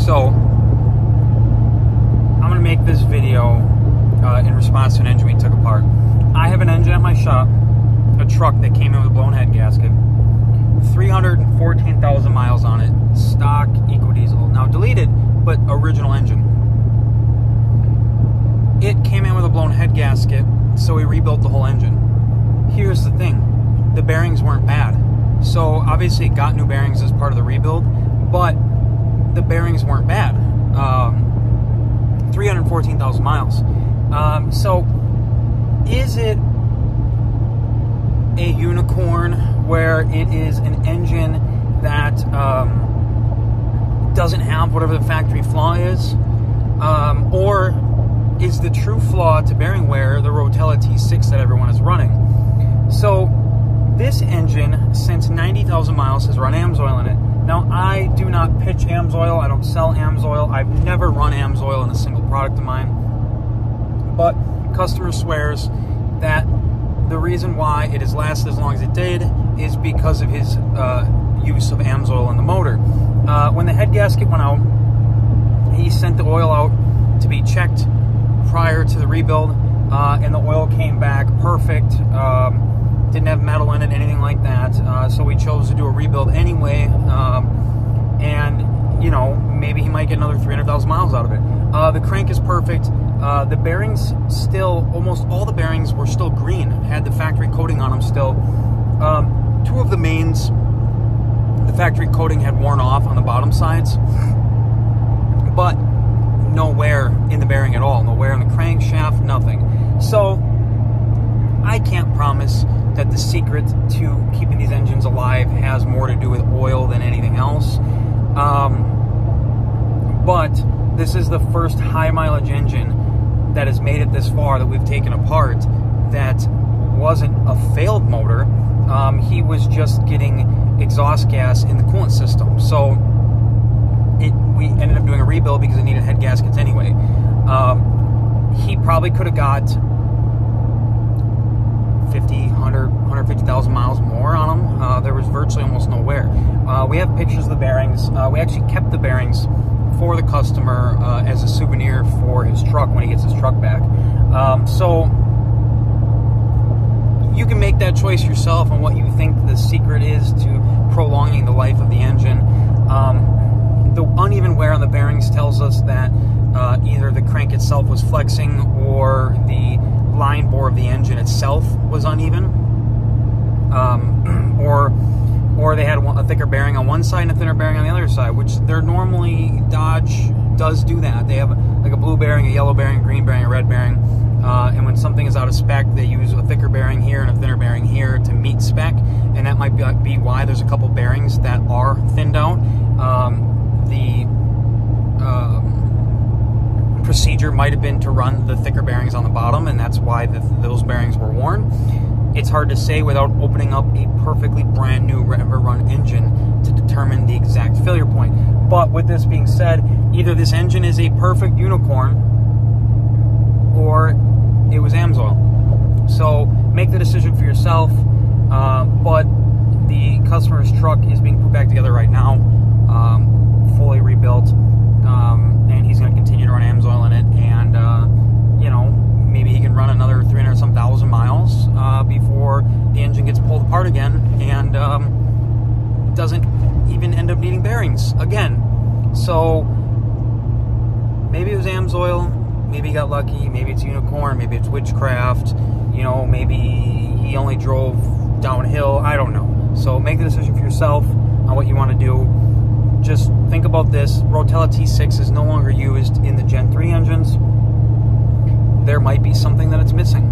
So, I'm going to make this video in response to an engine we took apart. I have an engine at my shop, a truck that came in with a blown head gasket, 314,000 miles on it, stock Ecodiesel. Now deleted, but original engine. It came in with a blown head gasket, so we rebuilt the whole engine. Here's the thing, the bearings weren't bad. So obviously it got new bearings as part of the rebuild, but the bearings weren't bad. 314,000 miles. So is it a unicorn where it is an engine that doesn't have whatever the factory flaw is? Or is the true flaw to bearing wear the Rotella T6 that everyone is running? So this engine, since 90,000 miles, has run AMSOIL in it. Now, I do not pitch AMSOIL. I don't sell AMSOIL. I've never run AMSOIL in a single product of mine. But customer swears that the reason why it has lasted as long as it did is because of his use of AMSOIL in the motor. When the head gasket went out, he sent the oil out to be checked prior to the rebuild, and the oil came back perfect. Didn't have metal in it, anything like that. So we chose to do a rebuild anyway, and you know, maybe he might get another 300,000 miles out of it. The crank is perfect. The bearings still, almost all the bearings were still green, had the factory coating on them still. Two of the mains, the factory coating had worn off on the bottom sides, but no wear in the bearing at all, no wear in the crankshaft, nothing. So I can't promise that the secret to keeping these engines alive has more to do with oil than anything else. But this is the first high mileage engine that has made it this far that we've taken apart that wasn't a failed motor. He was just getting exhaust gas in the coolant system. So we ended up doing a rebuild because it needed head gaskets anyway. He probably could have got 50, 100, 150,000 miles more on them. There was virtually almost no wear. We have pictures of the bearings. We actually kept the bearings for the customer as a souvenir for his truck when he gets his truck back. So you can make that choice yourself on what you think the secret is to prolonging the life of the engine. The uneven wear on the bearings tells us that either the crank itself was flexing or the line bore of the engine itself was uneven, or they had a thicker bearing on one side and a thinner bearing on the other side, which they're normally, Dodge does do that. They have like a blue bearing, a yellow bearing, a green bearing, a red bearing, and when something is out of spec, they use a thicker bearing here and a thinner bearing here to meet spec, and that might be why there's a couple bearings that are thinned out. The procedure might have been to run the thicker bearings on the bottom, and that's why those bearings were worn. It's hard to say without opening up a perfectly brand new ever run engine to determine the exact failure point. But with this being said, either this engine is a perfect unicorn or it was AMSOIL. So make the decision for yourself. But the customer's truck is being put back together right now, fully rebuilt, and he's going to continue to run AMSOIL in it, and you know, maybe he can run another 300-some thousand miles before the engine gets pulled apart again and doesn't even end up needing bearings again. So maybe it was AMSOIL, maybe he got lucky, maybe it's a unicorn, maybe it's witchcraft, you know, maybe he only drove downhill, I don't know. So make the decision for yourself on what you want to do. Just think about this. Rotella T6 is no longer used in the Gen 3 engines. There might be something that it's missing.